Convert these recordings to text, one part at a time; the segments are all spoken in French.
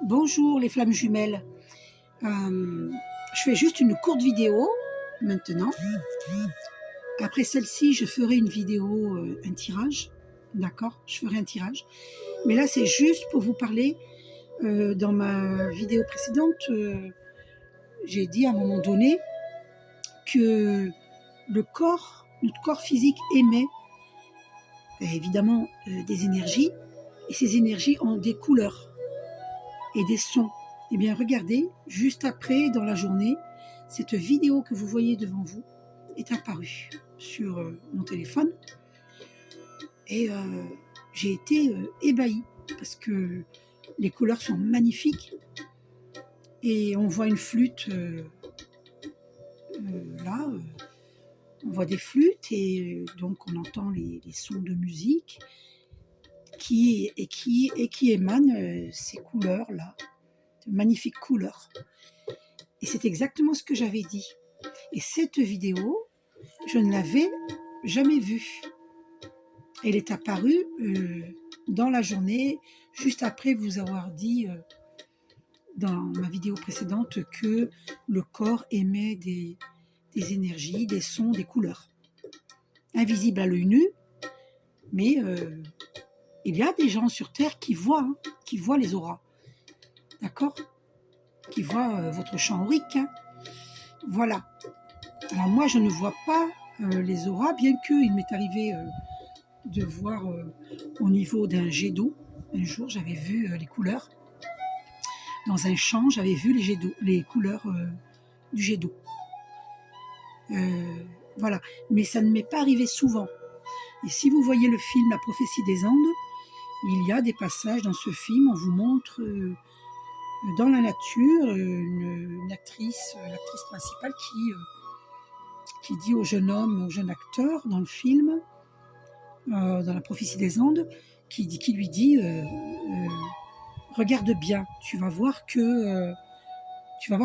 Bonjour les flammes jumelles. Je fais juste une courte vidéo maintenant. Après celle-ci, je ferai une vidéo, un tirage. D'accord? Je ferai un tirage. Mais là, c'est juste pour vous parler. Dans ma vidéo précédente, j'ai dit à un moment donné que notre corps physique émet évidemment des énergies. Et ces énergies ont des couleurs et des sons. Eh bien, regardez, juste après, dans la journée, cette vidéo que vous voyez devant vous est apparue sur mon téléphone. Et j'ai été ébahie parce que les couleurs sont magnifiques. Et on voit une flûte là, on voit des flûtes et donc on entend les sons de musique qui émanent ces couleurs-là, de magnifiques couleurs. Et c'est exactement ce que j'avais dit. Et cette vidéo, je ne l'avais jamais vue. Elle est apparue dans la journée, juste après vous avoir dit dans ma vidéo précédente que le corps émet des énergies, des sons, des couleurs. Invisibles à l'œil nu, mais il y a des gens sur Terre qui voient les auras. D'accord? Qui voient votre champ aurique. Hein. Voilà. Alors moi, je ne vois pas les auras, bien qu'il m'est arrivé de voir au niveau d'un jet d'eau. Un jour, j'avais vu les couleurs. Dans un champ, j'avais vu les couleurs du jet d'eau. Voilà. Mais ça ne m'est pas arrivé souvent. Et si vous voyez le film La prophétie des Andes, il y a des passages dans ce film, on vous montre dans la nature une actrice, l'actrice principale qui dit au jeune homme, au jeune acteur dans le film, dans La prophétie des Andes, qui lui dit regarde bien, tu vas voir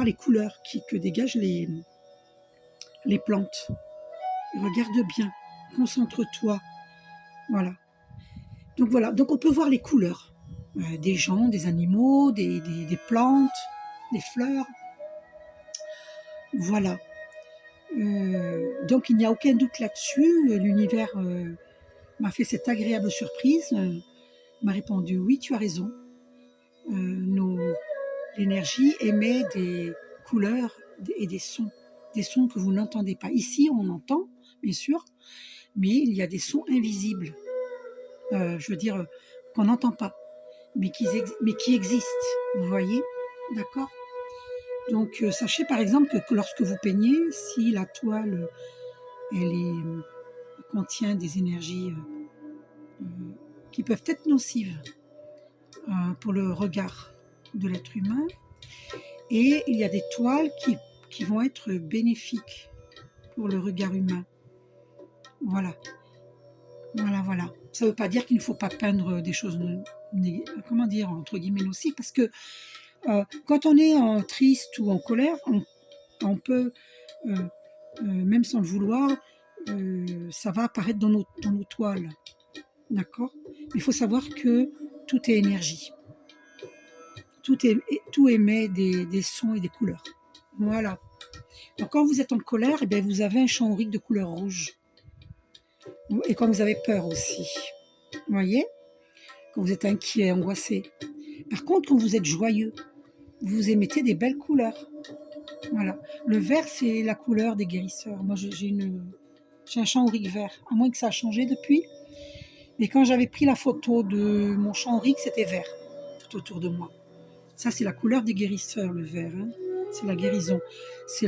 les couleurs que dégagent les plantes. Regarde bien, concentre-toi. Voilà. Donc on peut voir les couleurs des gens, des animaux, des plantes, des fleurs. Voilà. Donc il n'y a aucun doute là-dessus. L'univers m'a fait cette agréable surprise. M'a répondu oui, tu as raison. L'énergie émet des couleurs et des sons que vous n'entendez pas. Ici, on entend, bien sûr, mais il y a des sons invisibles. Je veux dire qu'on n'entend pas, mais qui existent. Vous voyez, d'accord? Donc sachez par exemple que lorsque vous peignez, si la toile contient des énergies qui peuvent être nocives pour le regard de l'être humain, et il y a des toiles qui vont être bénéfiques pour le regard humain. Voilà. Ça ne veut pas dire qu'il ne faut pas peindre des choses, comment dire, entre guillemets nocives, parce que quand on est triste ou en colère, on peut, même sans le vouloir, ça va apparaître dans nos toiles. D'accord? Il faut savoir que tout est énergie. Tout émet des sons et des couleurs. Voilà. Donc quand vous êtes en colère, eh bien, vous avez un champ aurique de couleur rouge. Et quand vous avez peur aussi. Vous voyez? Quand vous êtes inquiet, angoissé. Par contre, quand vous êtes joyeux, vous émettez des belles couleurs. Voilà. Le vert, c'est la couleur des guérisseurs. Moi, j'ai un champ aurique vert. À moins que ça a changé depuis. Mais quand j'avais pris la photo de mon champ aurique, c'était vert. Tout autour de moi. Ça, c'est la couleur des guérisseurs, le vert. Hein. C'est la guérison. C'est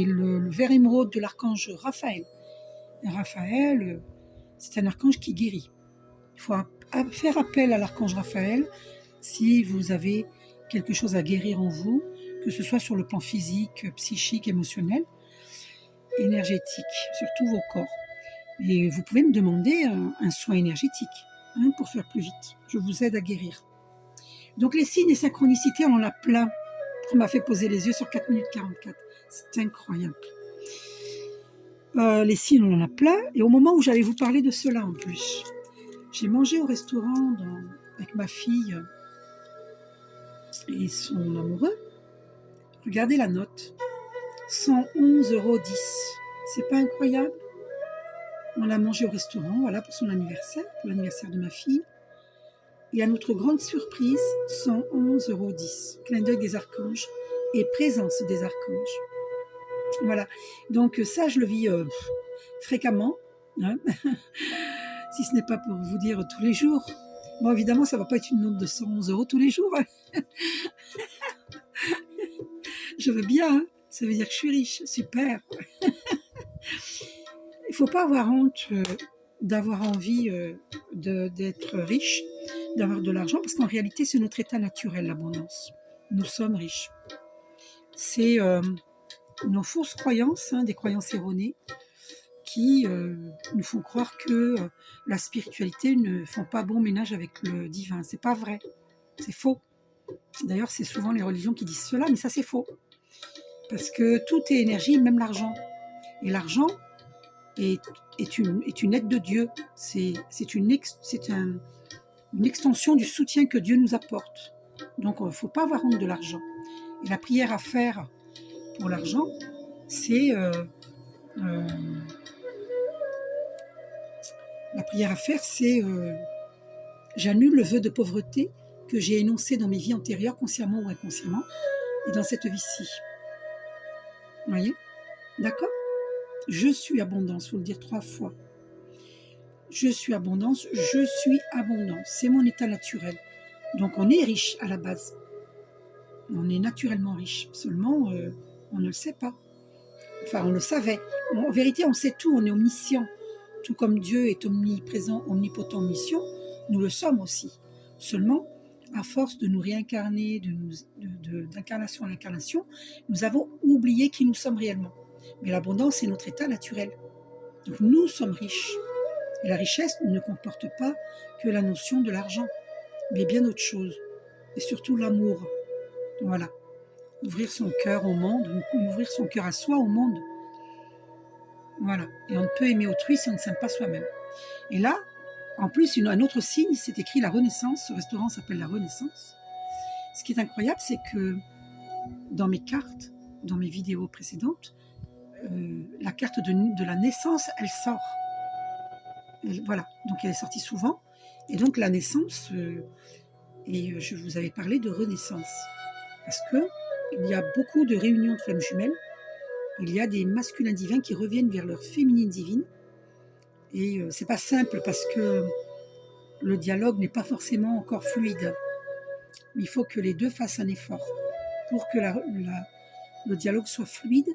le vert émeraude de l'archange Raphaël. Et Raphaël, c'est un archange qui guérit. Il faut faire appel à l'archange Raphaël si vous avez quelque chose à guérir en vous, que ce soit sur le plan physique, psychique, émotionnel, énergétique, surtout vos corps. Et vous pouvez me demander un soin énergétique pour faire plus vite. Je vous aide à guérir. Donc les signes et synchronicités, on en a plein. On m'a fait poser les yeux sur 4 minutes 44. C'est incroyable. Les signes, on en a plein. Et au moment où j'allais vous parler de cela en plus, j'ai mangé au restaurant avec ma fille et son amoureux. Regardez la note, 111,10 €. C'est pas incroyable? On l'a mangé au restaurant, voilà, pour son anniversaire, pour l'anniversaire de ma fille. Et à notre grande surprise, 111,10 €. Clin d'œil des archanges et présence des archanges. Voilà, donc ça, je le vis fréquemment, hein. Si ce n'est pas pour vous dire tous les jours. Bon, évidemment, ça ne va pas être une note de 111 € tous les jours, hein. Je veux bien, hein. Ça veut dire que je suis riche, super. Il ne faut pas avoir honte d'avoir envie d'être riche, d'avoir de l'argent, parce qu'en réalité, c'est notre état naturel, l'abondance. Nous sommes riches. C'est nos fausses croyances, hein, des croyances erronées, qui nous font croire que la spiritualité ne font pas bon ménage avec le divin. C'est pas vrai, c'est faux. D'ailleurs, c'est souvent les religions qui disent cela, mais ça c'est faux. Parce que tout est énergie, même l'argent. Et l'argent est une aide de Dieu. C'est une extension du soutien que Dieu nous apporte. Donc il ne faut pas avoir honte de l'argent. Et la prière à faire pour l'argent, c'est j'annule le vœu de pauvreté que j'ai énoncé dans mes vies antérieures, consciemment ou inconsciemment, et dans cette vie-ci. Vous voyez? D'accord? Je suis abondance, il faut le dire 3 fois. Je suis abondance, je suis abondance. C'est mon état naturel. Donc on est riche à la base. On est naturellement riche. Seulement, on ne le sait pas. Enfin, on le savait. En vérité, on sait tout, on est omniscient. Tout comme Dieu est omniprésent, omnipotent, omniscient, nous le sommes aussi. Seulement, à force de nous réincarner, d'incarnation en incarnation, nous avons oublié qui nous sommes réellement. Mais l'abondance est notre état naturel. Donc nous sommes riches. Et la richesse ne comporte pas que la notion de l'argent, mais bien autre chose. Et surtout l'amour. Voilà. Ouvrir son cœur au monde, ouvrir son cœur à soi au monde. Voilà. Et on ne peut aimer autrui si on ne s'aime pas soi-même. Et là, en plus, un autre signe, c'est écrit la Renaissance. Ce restaurant s'appelle la Renaissance. Ce qui est incroyable, c'est que dans mes cartes, dans mes vidéos précédentes, la carte de la naissance, elle sort. Et voilà. Donc elle est sortie souvent. Et donc la naissance, et je vous avais parlé de Renaissance. Parce que il y a beaucoup de réunions de flammes jumelles. Il y a des masculins divins qui reviennent vers leur féminine divine. Et c'est pas simple parce que le dialogue n'est pas forcément encore fluide. Il faut que les deux fassent un effort pour que le dialogue soit fluide,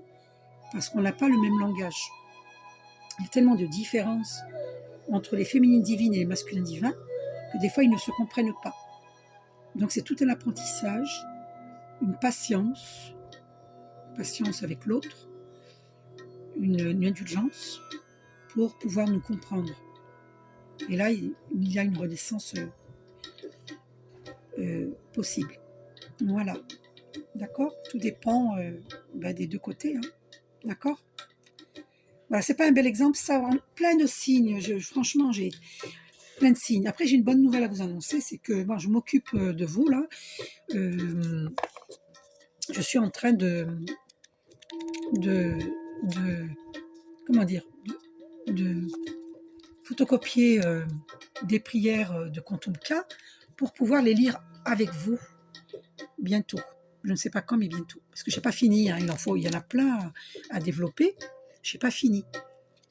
parce qu'on n'a pas le même langage. Il y a tellement de différences entre les féminines divines et les masculins divins que des fois ils ne se comprennent pas. Donc c'est tout un apprentissage, une patience avec l'autre, une indulgence pour pouvoir nous comprendre. Et là, il y a une renaissance possible. Voilà. D'accord? Tout dépend des deux côtés. Hein. D'accord? Voilà, c'est pas un bel exemple, ça a plein de signes. Franchement, j'ai plein de signes. Après, j'ai une bonne nouvelle à vous annoncer, c'est que je m'occupe de vous, là. Je suis en train de photocopier des prières de Quantum-K pour pouvoir les lire avec vous bientôt. Je ne sais pas quand, mais bientôt. Parce que je n'ai pas fini, hein. Il y en a plein à développer. Je n'ai pas fini.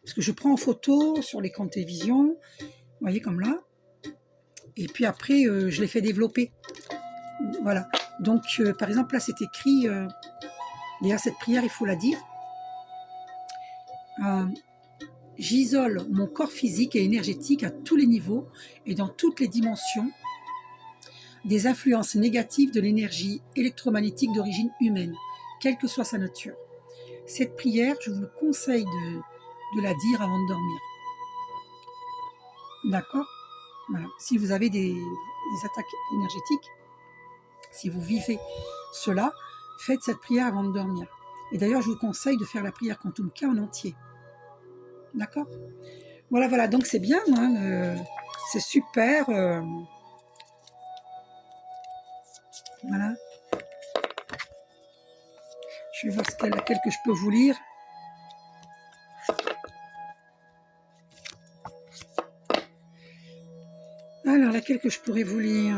Parce que je prends en photo sur l'écran de télévision, vous voyez, comme là. Et puis après, je les fais développer. Voilà. Donc, par exemple, là, c'est écrit... D'ailleurs, cette prière, il faut la dire. J'isole mon corps physique et énergétique à tous les niveaux et dans toutes les dimensions des influences négatives de l'énergie électromagnétique d'origine humaine, quelle que soit sa nature. Cette prière, je vous le conseille de la dire avant de dormir. D'accord? Voilà. Si vous avez des attaques énergétiques, si vous vivez cela, faites cette prière avant de dormir. Et d'ailleurs, je vous conseille de faire la prière Quantum-K en entier. D'accord? Voilà, donc c'est bien, hein, c'est super. Voilà. Je vais voir laquelle que je peux vous lire. Alors, laquelle que je pourrais vous lire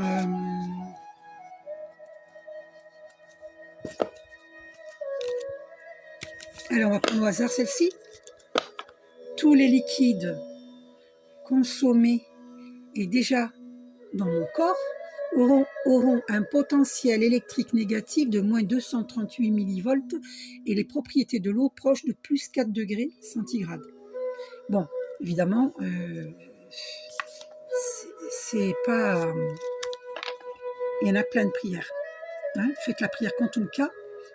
Alors, on va prendre au hasard celle-ci. Tous les liquides consommés et déjà dans mon corps auront un potentiel électrique négatif de moins 238 millivolts et les propriétés de l'eau proches de plus 4 degrés centigrades. Bon, évidemment, c'est pas... il y en a plein de prières. Hein, faites la prière Kontunka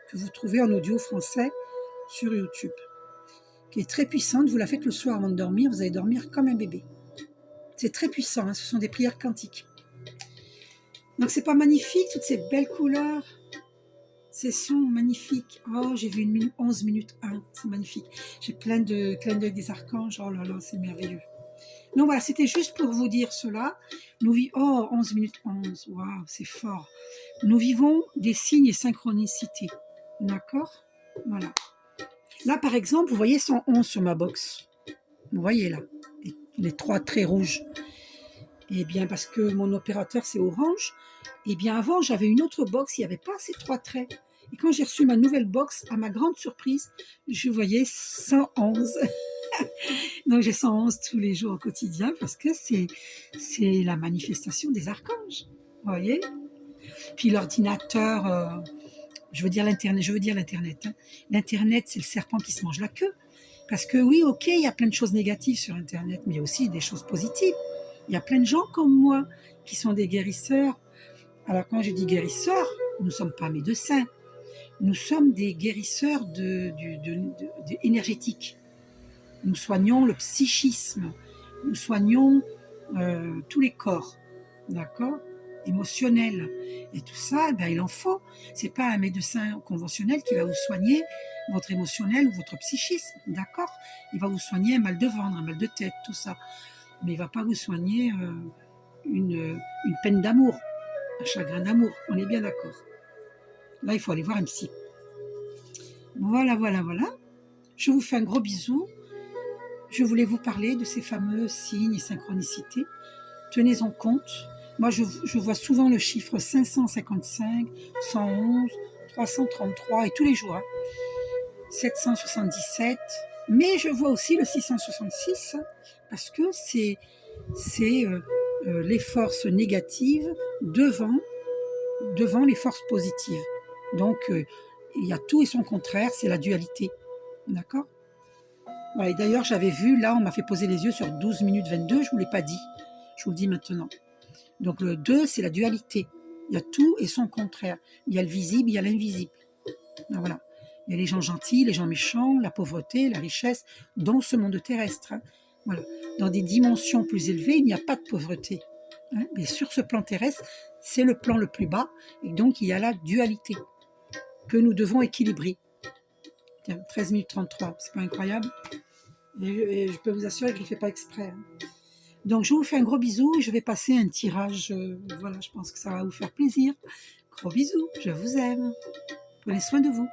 que vous trouvez en audio français sur YouTube, qui est très puissante. Vous la faites le soir avant de dormir, vous allez dormir comme un bébé. C'est très puissant, hein, ce sont des prières quantiques. Donc c'est pas magnifique, toutes ces belles couleurs, ces sons magnifiques. Oh, j'ai vu 11 minutes 1, c'est magnifique. J'ai plein de clins d'œil des archanges, oh là là, c'est merveilleux. Donc voilà, c'était juste pour vous dire cela. Oh, 11 minutes 11, waouh, c'est fort. Nous vivons des signes et synchronicités, d'accord? Voilà. Là, par exemple, vous voyez 111 sur ma box. Vous voyez là, les 3 traits rouges. Eh bien, parce que mon opérateur, c'est Orange. Eh bien, avant, j'avais une autre box, il n'y avait pas ces 3 traits. Et quand j'ai reçu ma nouvelle box, à ma grande surprise, je voyais 111. Donc, j'ai 111 tous les jours au quotidien parce que c'est la manifestation des archanges. Vous voyez? Puis l'ordinateur, je veux dire l'Internet. Hein. L'Internet, c'est le serpent qui se mange la queue. Parce que oui, ok, il y a plein de choses négatives sur Internet, mais il y a aussi des choses positives. Il y a plein de gens comme moi qui sont des guérisseurs. Alors quand je dis guérisseurs, nous ne sommes pas médecins. Nous sommes des guérisseurs énergétiques. Nous soignons le psychisme. Nous soignons tous les corps. D'accord ? Émotionnels. Et tout ça, ben, il en faut. Ce n'est pas un médecin conventionnel qui va vous soigner votre émotionnel ou votre psychisme. D'accord ? Il va vous soigner un mal de ventre, un mal de tête, tout ça. Mais il ne va pas vous soigner une peine d'amour, un chagrin d'amour. On est bien d'accord. Là, il faut aller voir un psy. Voilà. Je vous fais un gros bisou. Je voulais vous parler de ces fameux signes et synchronicités. Tenez-en compte. Moi, je vois souvent le chiffre 555, 111, 333 et tous les jours. 777. Mais je vois aussi le 666 parce que c'est les forces négatives devant les forces positives. Donc, il y a tout et son contraire, c'est la dualité. D'accord ? Voilà, et d'ailleurs, j'avais vu, là, on m'a fait poser les yeux sur 12 minutes 22, je ne vous l'ai pas dit. Je vous le dis maintenant. Donc, le 2, c'est la dualité. Il y a tout et son contraire. Il y a le visible, il y a l'invisible. Voilà. Il y a les gens gentils, les gens méchants, la pauvreté, la richesse, dans ce monde terrestre. Hein. Voilà. Dans des dimensions plus élevées, il n'y a pas de pauvreté. Hein. Mais sur ce plan terrestre, c'est le plan le plus bas. Et donc, il y a la dualité que nous devons équilibrer. Tiens, 13 minutes 33, c'est pas incroyable? Et je peux vous assurer que je ne le fais pas exprès. Hein. Donc, je vous fais un gros bisou. Je vais passer un tirage. Voilà, je pense que ça va vous faire plaisir. Gros bisous, je vous aime. Prenez soin de vous.